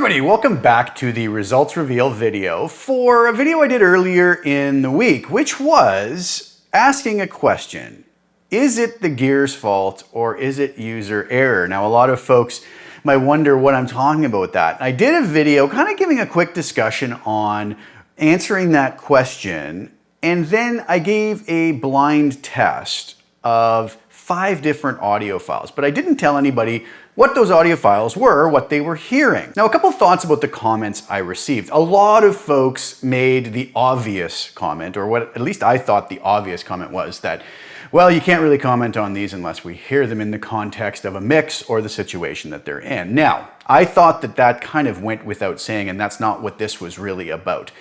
everybody, welcome back to the results reveal video for a video I did earlier in the week, which was asking a question. Is it the gear's fault or is it user error? Now, a lot of folks might wonder what I'm talking about with that. I did a video kind of giving a quick discussion on answering that question, and then I gave a blind test of 5 different audio files, but I didn't tell anybody what those audio files were, what they were hearing. Now, a couple thoughts about the comments I received. A lot of folks made the obvious comment, or what at least I thought the obvious comment was, that, well, you can't really comment on these unless we hear them in the context of a mix or the situation that they're in. Now, I thought that that kind of went without saying, and that's not what this was really about.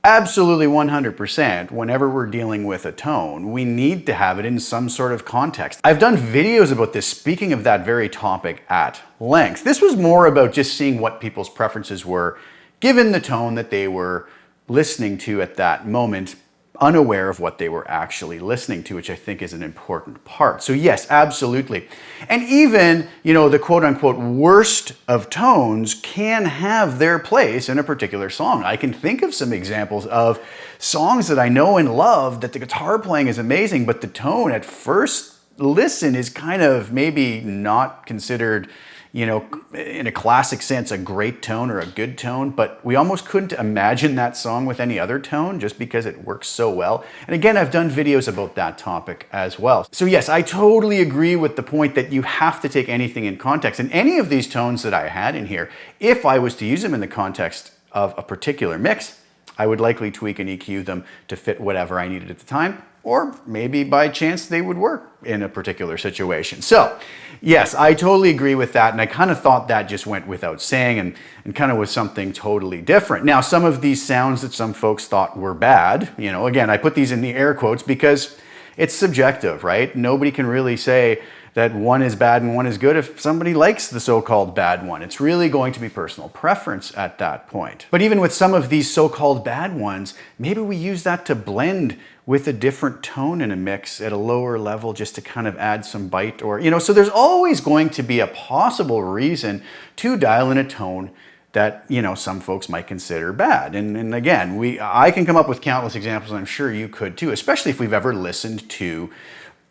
Absolutely 100%, whenever we're dealing with a tone, we need to have it in some sort of context. I've done videos about this, speaking of that very topic at length. This was more about just seeing what people's preferences were, given the tone that they were listening to at that moment, unaware of what they were actually listening to, which I think is an important part. So yes, absolutely. And even, the quote unquote worst of tones can have their place in a particular song. I can think of some examples of songs that I know and love that the guitar playing is amazing, but the tone at first listen is kind of maybe not considered, in a classic sense, a great tone or a good tone, but we almost couldn't imagine that song with any other tone just because it works so well. And again, I've done videos about that topic as well. So yes, I totally agree with the point that you have to take anything in context. And any of these tones that I had in here, if I was to use them in the context of a particular mix, I would likely tweak and EQ them to fit whatever I needed at the time, or maybe by chance they would work in a particular situation. So yes, I totally agree with that, and I kind of thought that just went without saying and kind of was something totally different. Now, some of these sounds that some folks thought were bad, again, I put these in the air quotes because it's subjective, right? Nobody can really say that one is bad and one is good if somebody likes the so-called bad one. It's really going to be personal preference at that point. But even with some of these so-called bad ones, maybe we use that to blend with a different tone in a mix at a lower level just to kind of add some bite, or, so there's always going to be a possible reason to dial in a tone that, some folks might consider bad. And again, I can come up with countless examples, and I'm sure you could too, especially if we've ever listened to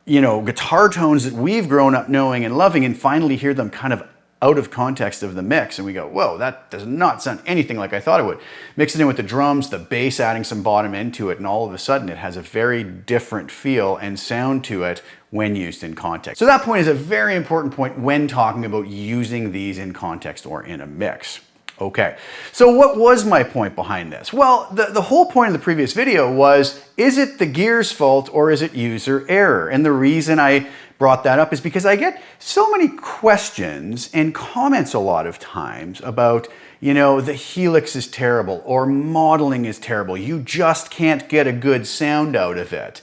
guitar tones that we've grown up knowing and loving, and finally hear them kind of out of context of the mix, and we go, whoa, that does not sound anything like I thought it would. Mix it in with the drums, the bass adding some bottom end to it, and all of a sudden it has a very different feel and sound to it when used in context. So that point is a very important point when talking about using these in context or in a mix. Okay, so what was my point behind this? Well, the whole point of the previous video was, is it the gear's fault or is it user error? And the reason I brought that up is because I get so many questions and comments a lot of times about, the Helix is terrible or modeling is terrible. You just can't get a good sound out of it.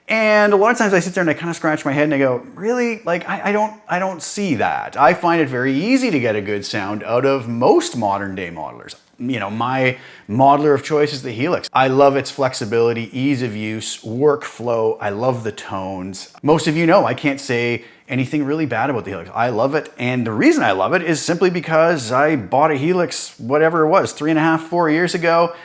And a lot of times I sit there and I kind of scratch my head and I go, really? Like, I don't see that. I find it very easy to get a good sound out of most modern day modelers. My modeler of choice is the Helix. I love its flexibility, ease of use, workflow. I love the tones. Most of you know I can't say anything really bad about the Helix. I love it. And the reason I love it is simply because I bought a Helix, whatever it was, 3.5, 4 years ago.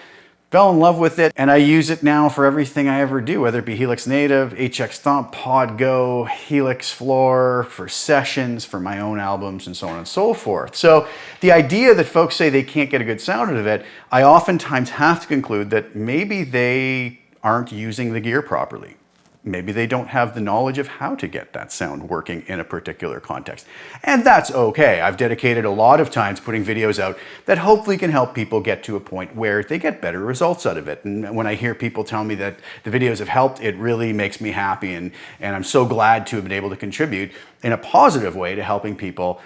Fell in love with it, and I use it now for everything I ever do, whether it be Helix Native, HX Stomp, Pod Go, Helix Floor, for sessions, for my own albums, and so on and so forth. So the idea that folks say they can't get a good sound out of it, I oftentimes have to conclude that maybe they aren't using the gear properly. Maybe they don't have the knowledge of how to get that sound working in a particular context. And that's okay. I've dedicated a lot of time putting videos out that hopefully can help people get to a point where they get better results out of it. And when I hear people tell me that the videos have helped, it really makes me happy. And I'm so glad to have been able to contribute in a positive way to helping people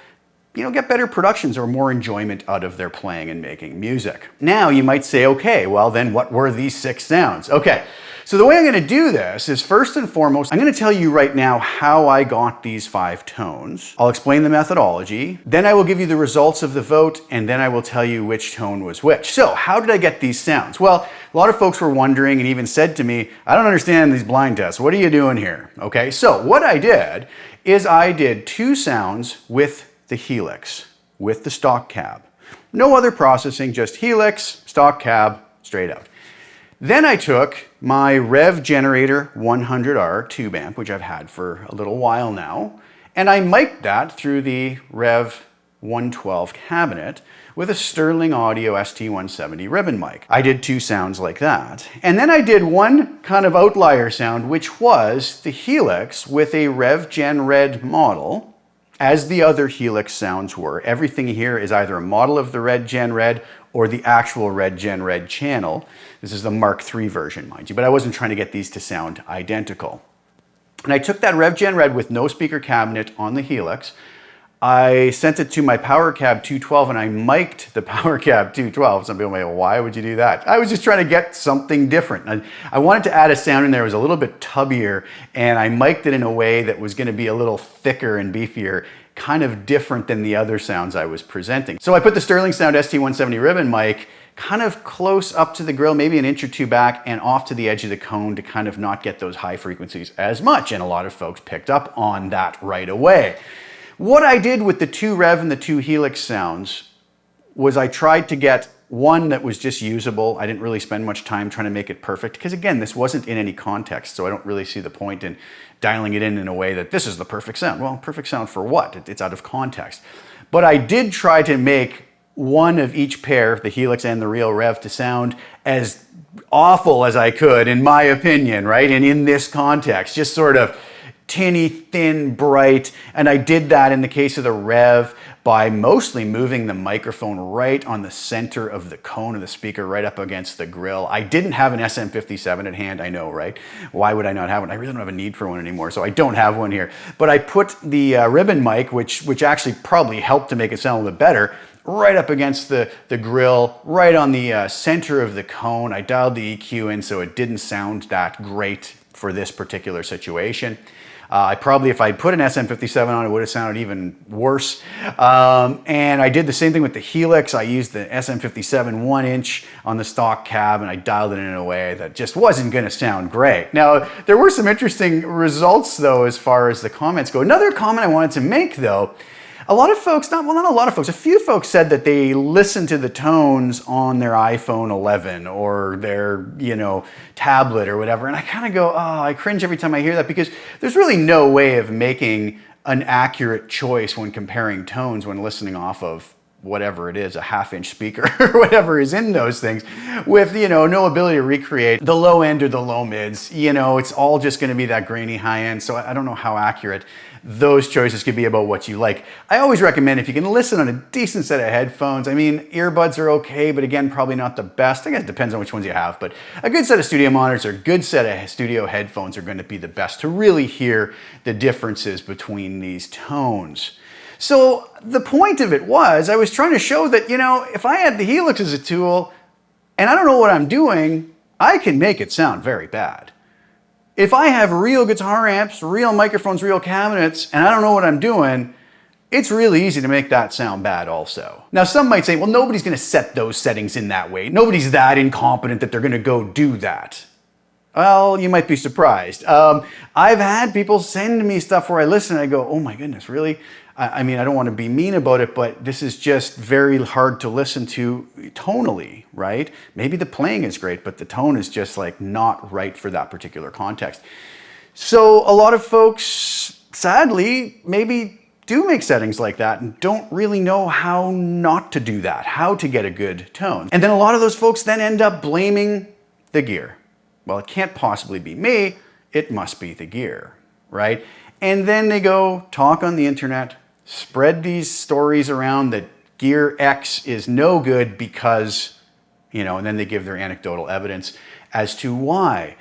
get better productions or more enjoyment out of their playing and making music. Now you might say, okay, well then what were these 6 sounds? Okay. So the way I'm going to do this is, first and foremost, I'm going to tell you right now how I got these 5 tones. I'll explain the methodology, then I will give you the results of the vote, and then I will tell you which tone was which. So how did I get these sounds? Well, a lot of folks were wondering and even said to me, I don't understand these blind tests. What are you doing here? Okay, so what I did is I did 2 sounds with the Helix, with the stock cab. No other processing, just Helix, stock cab, straight out. Then I took my Rev Generator 100R tube amp, which I've had for a little while now, and I mic'd that through the Rev 112 cabinet with a Sterling Audio ST170 ribbon mic. I did 2 sounds like that. And then I did one kind of outlier sound, which was the Helix with a Rev Gen Red model, as the other Helix sounds were. Everything here is either a model of the Red Gen Red or the actual Red Gen Red channel. This is the Mark III version, mind you, but I wasn't trying to get these to sound identical. And I took that Rev Gen Red with no speaker cabinet on the Helix. I sent it to my Power Cab 212 and I mic'd the Power Cab 212. Some people may go, why would you do that? I was just trying to get something different. I wanted to add a sound in there that was a little bit tubbier, and I mic'd it in a way that was going to be a little thicker and beefier, kind of different than the other sounds I was presenting. So I put the Sterling Sound ST170 ribbon mic kind of close up to the grill, maybe an inch or 2 back, and off to the edge of the cone to kind of not get those high frequencies as much. And a lot of folks picked up on that right away. What I did with the 2 Rev and the 2 Helix sounds was I tried to get one that was just usable. I didn't really spend much time trying to make it perfect, because again, this wasn't in any context, so I don't really see the point in dialing it in a way that this is the perfect sound. Well, perfect sound for what? It's out of context. But I did try to make one of each pair, the Helix and the real Rev, to sound as awful as I could, in my opinion, right? And in this context, just sort of tinny, thin, bright. And I did that in the case of the Rev by mostly moving the microphone right on the center of the cone of the speaker, right up against the grill. I didn't have an SM57 at hand, I know, right? Why would I not have one? I really don't have a need for one anymore, so I don't have one here. But I put the ribbon mic, which actually probably helped to make it sound a little bit better, right up against the grill, right on the center of the cone. I dialed the EQ in so it didn't sound that great for this particular situation. I probably, if I'd put an SM57 on, it would have sounded even worse. And I did the same thing with the Helix. I used the SM57 1-inch on the stock cab, and I dialed it in a way that just wasn't going to sound great. Now, there were some interesting results, though, as far as the comments go. Another comment I wanted to make, though, a lot of folks, not a lot of folks, a few folks said that they listened to the tones on their iPhone 11 or their, tablet or whatever. And I kind of go, oh, I cringe every time I hear that, because there's really no way of making an accurate choice when comparing tones when listening off of whatever it is, a 1/2-inch speaker or whatever is in those things, with, no ability to recreate the low end or the low mids. It's all just going to be that grainy high end. So I don't know how accurate those choices could be about what you like. I always recommend, if you can listen on a decent set of headphones, I mean, earbuds are okay, but again, probably not the best. I guess it depends on which ones you have, but a good set of studio monitors or a good set of studio headphones are going to be the best to really hear the differences between these tones. So the point of it was, I was trying to show that, if I had the Helix as a tool and I don't know what I'm doing, I can make it sound very bad. If I have real guitar amps, real microphones, real cabinets, and I don't know what I'm doing, it's really easy to make that sound bad also. Now, some might say, well, nobody's going to set those settings in that way. Nobody's that incompetent that they're going to go do that. Well, you might be surprised. I've had people send me stuff where I listen and I go, oh my goodness, really? I mean, I don't want to be mean about it, but this is just very hard to listen to tonally, right? Maybe the playing is great, but the tone is just like not right for that particular context. So a lot of folks, sadly, maybe do make settings like that and don't really know how not to do that, how to get a good tone. And then a lot of those folks then end up blaming the gear. Well, it can't possibly be me, it must be the gear, right? And then they go talk on the internet, spread these stories around that gear X is no good because, and then they give their anecdotal evidence as to why.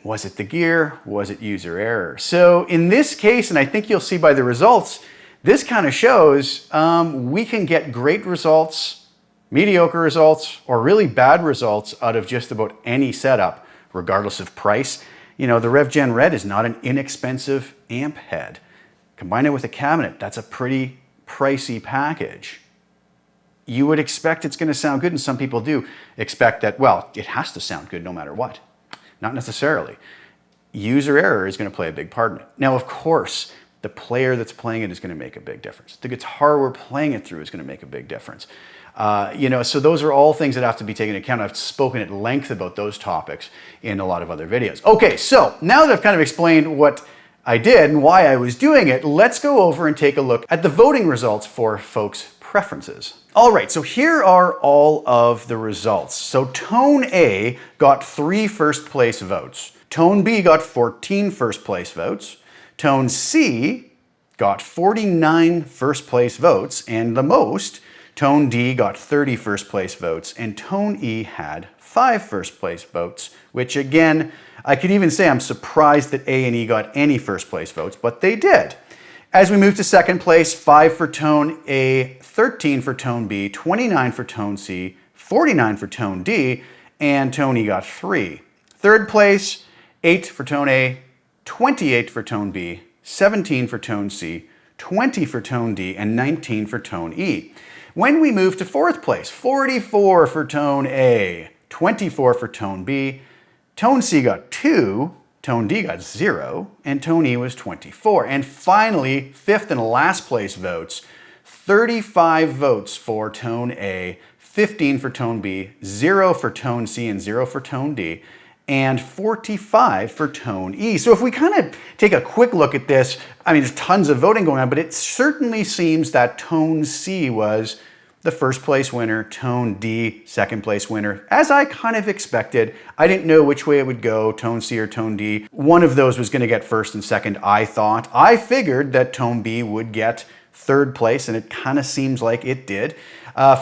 Was it the gear? Was it user error? So in this case, and I think you'll see by the results, this kind of shows we can get great results, mediocre results, or really bad results out of just about any setup, regardless of price. The Rev Gen Red is not an inexpensive amp head. Combine it with a cabinet, that's a pretty pricey package. You would expect it's going to sound good, and some people do expect that, well, it has to sound good no matter what. Not necessarily. User error is going to play a big part in it. Now, of course, the player that's playing it is going to make a big difference. The guitar we're playing it through is going to make a big difference. So those are all things that have to be taken into account. I've spoken at length about those topics in a lot of other videos. Okay, so now that I've kind of explained what I did and why I was doing it, let's go over and take a look at the voting results for folks' preferences. All right, so here are all of the results. So Tone A got 3 first place votes. Tone B got 14 first place votes. Tone C got 49 first place votes, and the most, Tone D got 30 first place votes, and Tone E had 5 first place votes, which again, I could even say I'm surprised that A and E got any first place votes, but they did. As we move to second place, 5 for Tone A, 13 for Tone B, 29 for Tone C, 49 for Tone D, and Tone E got 3. Third place, 8 for Tone A, 28 for Tone B, 17 for Tone C, 20 for Tone D, and 19 for Tone E. When we move to fourth place, 44 for Tone A, 24 for Tone B, Tone C got 2, Tone D got 0, and Tone E was 24. And finally, fifth and last place votes, 35 votes for Tone A, 15 for Tone B, 0 for Tone C, and 0 for Tone D, and 45 for Tone E. So if we kind of take a quick look at this, I mean, there's tons of voting going on, but it certainly seems that Tone C was the first place winner, Tone D, second place winner. As I kind of expected, I didn't know which way it would go, Tone C or Tone D. One of those was gonna get first and second, I thought. I figured that Tone B would get third place, and it kind of seems like it did.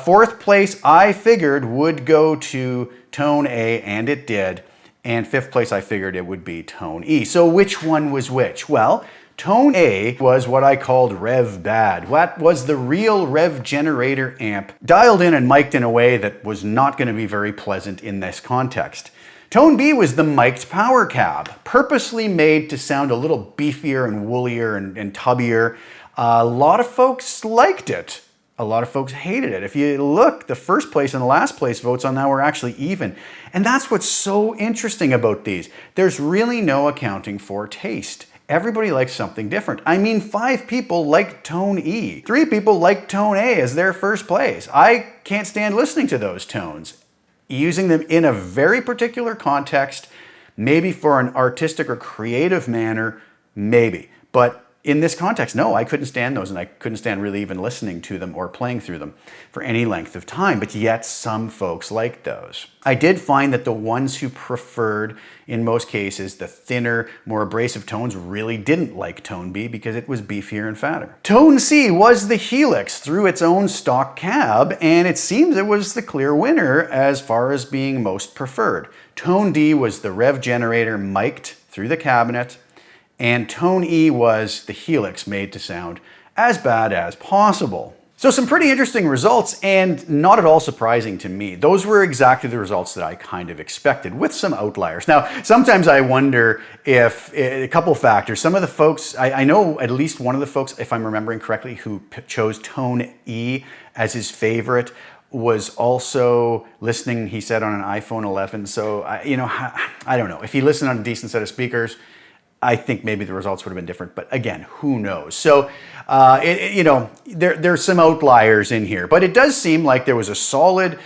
Fourth place, I figured would go to Tone A, and it did. And fifth place, I figured it would be Tone E. So which one was which? Well, Tone A was what I called rev bad. That was the real rev generator amp, dialed in and mic'd in a way that was not going to be very pleasant in this context. Tone B was the mic'd power cab, purposely made to sound a little beefier and woollier and tubbier. A lot of folks liked it. A lot of folks hated it. If you look, the first place and the last place votes on that were actually even. And that's what's so interesting about these. There's really no accounting for taste. Everybody likes something different. I mean, 5 people liked Tone E. 3 people liked Tone A as their first place. I can't stand listening to those tones. Using them in a very particular context, maybe for an artistic or creative manner, maybe. But in this context, no, I couldn't stand those, and I couldn't stand really even listening to them or playing through them for any length of time, but yet some folks liked those. I did find that the ones who preferred, in most cases, the thinner, more abrasive tones really didn't like Tone B because it was beefier and fatter. Tone C was the Helix through its own stock cab, and it seems it was the clear winner as far as being most preferred. Tone D was the rev generator mic'd through the cabinet, and Tone E was the Helix made to sound as bad as possible. So some pretty interesting results, and not at all surprising to me. Those were exactly the results that I kind of expected, with some outliers. Now, sometimes I wonder if a couple factors. Some of the folks, I know at least one of the folks, if I'm remembering correctly, who chose Tone E as his favorite, was also listening, he said, on an iPhone 11. So, I don't know. If he listened on a decent set of speakers, I think maybe the results would have been different, but again, who knows? So, there's some outliers in here, but it does seem like there was a solid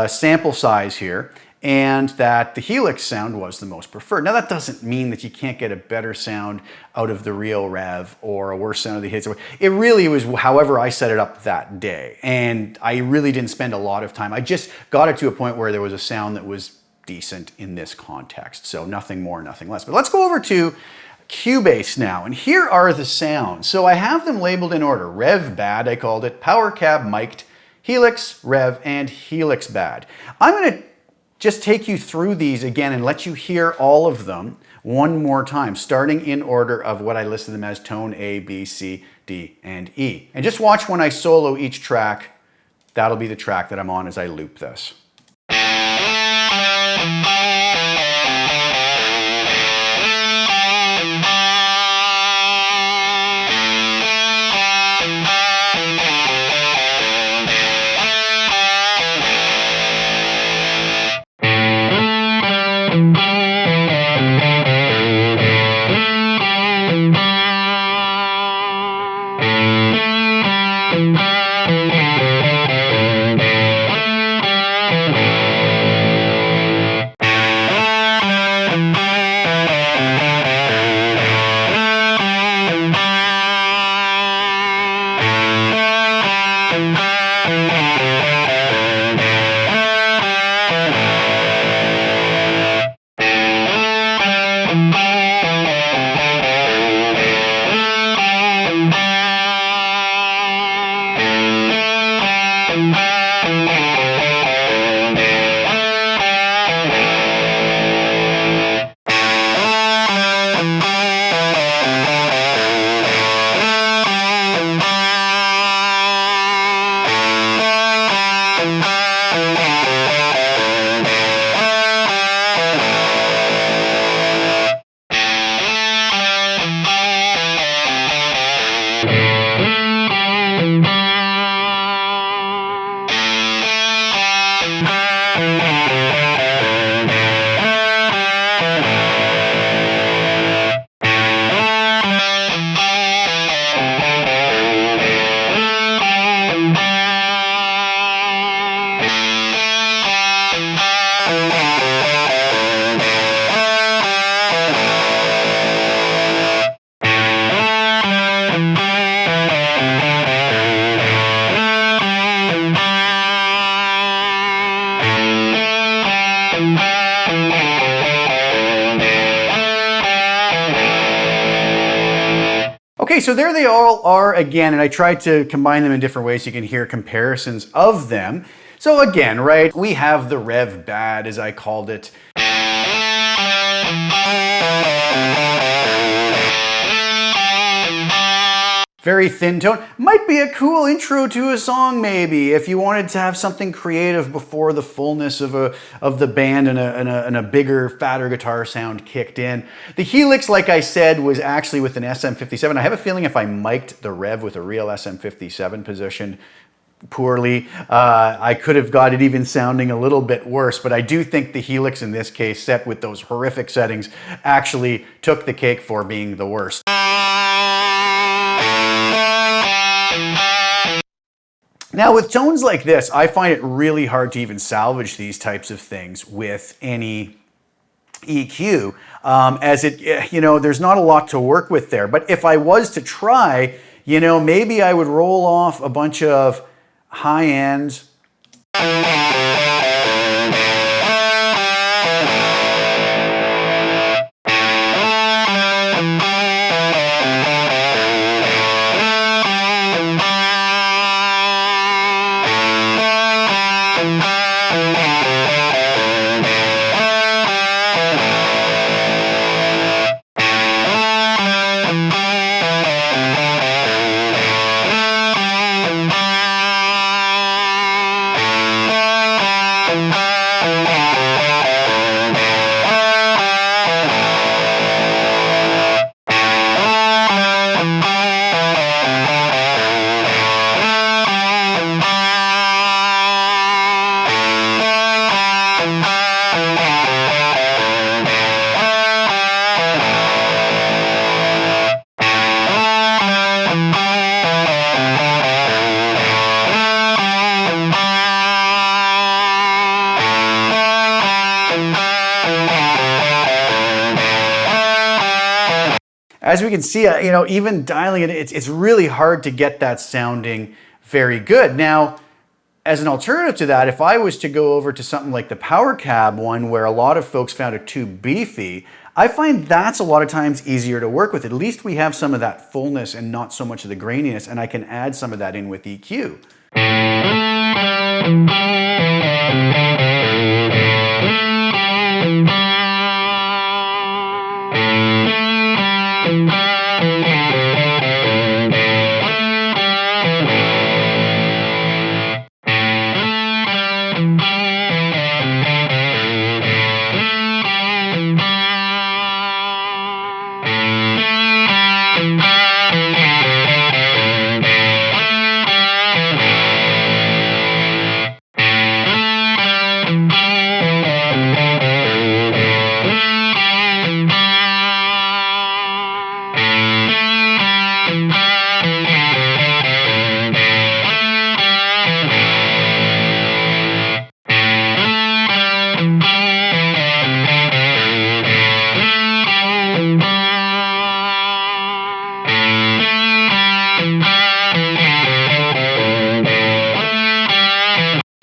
sample size here, and that the Helix sound was the most preferred. Now, that doesn't mean that you can't get a better sound out of the real rev or a worse sound of the Helix. It really was however I set it up that day, and I really didn't spend a lot of time. I just got it to a point where there was a sound that was decent in this context. So nothing more, nothing less. But let's go over to Cubase now, and here are the sounds. So I have them labeled in order. Rev bad, I called it. Power cab mic'd, Helix, rev, and Helix bad. I'm going to just take you through these again and let you hear all of them one more time, starting in order of what I listed them as: tone A, B, C, D, and E. And just watch when I solo each track. That'll be the track that I'm on as I loop this. Okay, so there they all are again, and I tried to combine them in different ways so you can hear comparisons of them. So again, right, we have the rev bad, as I called it. Very thin tone. Might be a cool intro to a song maybe, if you wanted to have something creative before the fullness of the band and a bigger, fatter guitar sound kicked in. The Helix, like I said, was actually with an SM57. I have a feeling if I mic'd the rev with a real SM57 positioned poorly, I could have got it even sounding a little bit worse, but I do think the Helix in this case, set with those horrific settings, actually took the cake for being the worst. Now with tones like this, I find it really hard to even salvage these types of things with any EQ, as it, there's not a lot to work with there. But if I was to try, maybe I would roll off a bunch of high ends. As we can see, even dialing it, it's really hard to get that sounding very good. Now, as an alternative to that, if I was to go over to something like the Power Cab one, where a lot of folks found it too beefy, I find that's a lot of times easier to work with. At least we have some of that fullness and not so much of the graininess, and I can add some of that in with EQ.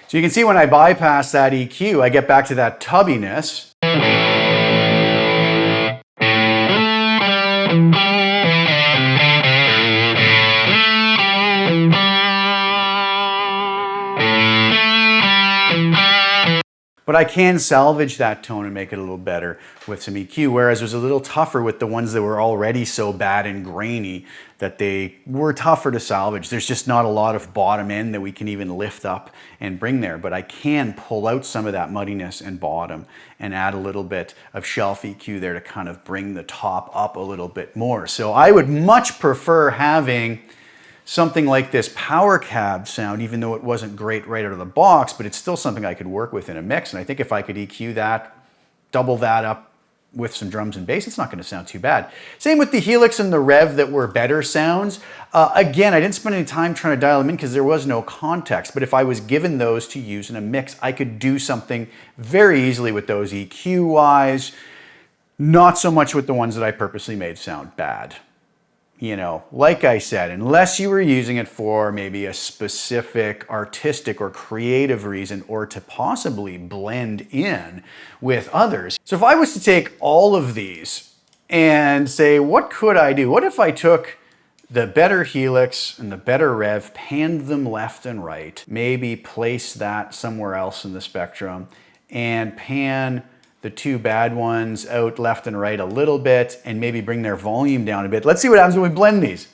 So you can see when I bypass that EQ, I get back to that tubbiness. But I can salvage that tone and make it a little better with some EQ, whereas it was a little tougher with the ones that were already so bad and grainy that they were tougher to salvage. There's just not a lot of bottom end that we can even lift up and bring there, but I can pull out some of that muddiness and bottom and add a little bit of shelf EQ there to kind of bring the top up a little bit more. So I would much prefer having something like this power cab sound, even though it wasn't great right out of the box, but it's still something I could work with in a mix. And I think if I could EQ that, double that up with some drums and bass, it's not going to sound too bad. Same with the Helix and the Rev that were better sounds. Again, I didn't spend any time trying to dial them in because there was no context, but if I was given those to use in a mix, I could do something very easily with those EQ-wise, not so much with the ones that I purposely made sound bad. You know, like I said, unless you were using it for maybe a specific artistic or creative reason or to possibly blend in with others. So if I was to take all of these and say, what could I do? What if I took the better Helix and the better Rev, panned them left and right, maybe place that somewhere else in the spectrum, and pan the two bad ones out left and right a little bit, and maybe bring their volume down a bit. Let's see what happens when we blend these.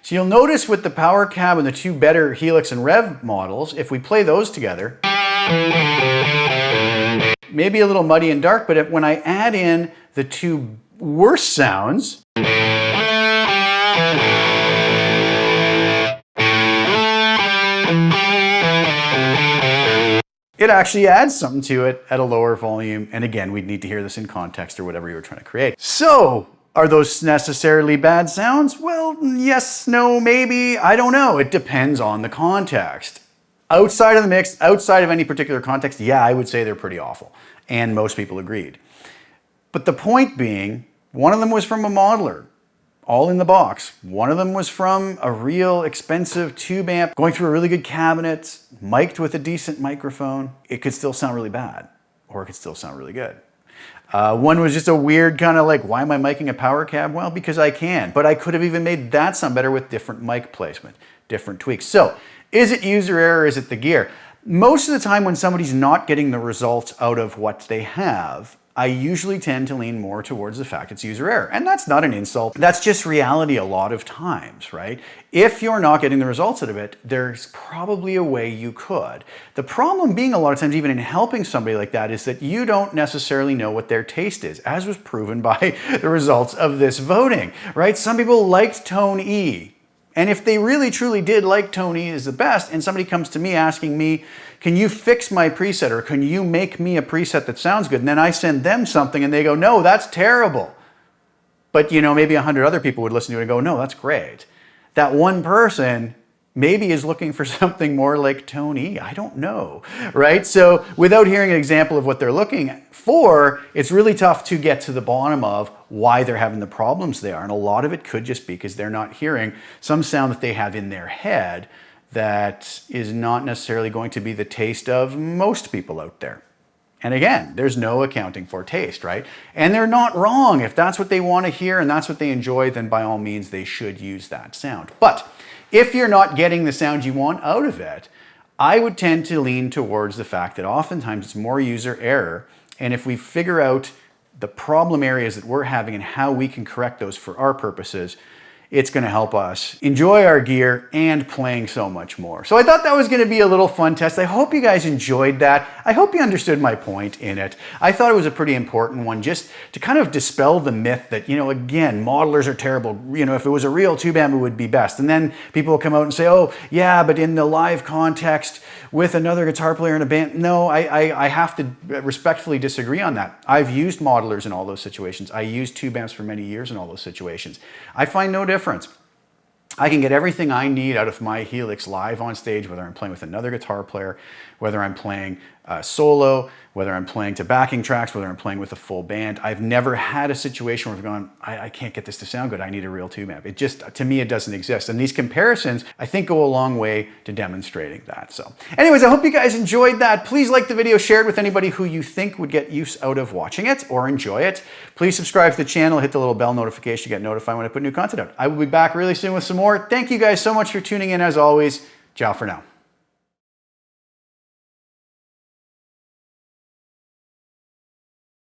So you'll notice with the power cab and the two better Helix and Rev models, if we play those together, maybe a little muddy and dark, but when I add in the two worse sounds, it actually adds something to it at a lower volume. And again, we'd need to hear this in context or whatever you were trying to create. So, are those necessarily bad sounds? Well, yes, no, maybe, I don't know. It depends on the context. Outside of the mix, outside of any particular context, yeah, I would say they're pretty awful. And most people agreed. But the point being, one of them was from a modeler, all in the box. One of them was from a real expensive tube amp, going through a really good cabinet, mic'd with a decent microphone. It could still sound really bad, or it could still sound really good. One was just a weird kind of like, why am I miking a power cab? Well, because I can, but I could have even made that sound better with different mic placement, different tweaks. So is it user error? Is it the gear? Most of the time when somebody's not getting the results out of what they have, I usually tend to lean more towards the fact it's user error. And that's not an insult. That's just reality a lot of times, right? If you're not getting the results out of it, there's probably a way you could. The problem being a lot of times, even in helping somebody like that, is that you don't necessarily know what their taste is, as was proven by the results of this voting, right? Some people liked tone E. And if they really truly did like tone E is the best, and somebody comes to me asking me, can you fix my preset, or can you make me a preset that sounds good? And then I send them something and they go, no, that's terrible. But you know, maybe 100 other people would listen to it and go, no, that's great. That one person maybe is looking for something more like tone E. I don't know, right? So without hearing an example of what they're looking for, it's really tough to get to the bottom of why they're having the problems they are. And a lot of it could just be because they're not hearing some sound that they have in their head that is not necessarily going to be the taste of most people out there. And again, there's no accounting for taste, right? And they're not wrong. If that's what they want to hear and that's what they enjoy, then by all means, they should use that sound. But if you're not getting the sound you want out of it, I would tend to lean towards the fact that oftentimes it's more user error. And if we figure out the problem areas that we're having and how we can correct those for our purposes, it's going to help us enjoy our gear and playing so much more. So I thought that was going to be a little fun test. I hope you guys enjoyed that. I hope you understood my point in it. I thought it was a pretty important one just to kind of dispel the myth that, you know, again, modelers are terrible. You know, if it was a real tube amp, it would be best. And then people will come out and say, oh, yeah, but in the live context with another guitar player in a band. No, I have to respectfully disagree on that. I've used modelers in all those situations. I used tube amps for many years in all those situations. I find no difference. I can get everything I need out of my Helix live on stage, whether I'm playing with another guitar player, whether I'm playing solo, whether I'm playing to backing tracks, whether I'm playing with a full band. I've never had a situation where I've gone, I can't get this to sound good. I need a real tube amp. It just, to me, it doesn't exist. And these comparisons, I think, go a long way to demonstrating that. So anyways, I hope you guys enjoyed that. Please like the video, share it with anybody who you think would get use out of watching it or enjoy it. Please subscribe to the channel, hit the little bell notification to get notified when I put new content out. I will be back really soon with some more. Thank you guys so much for tuning in as always. Ciao for now.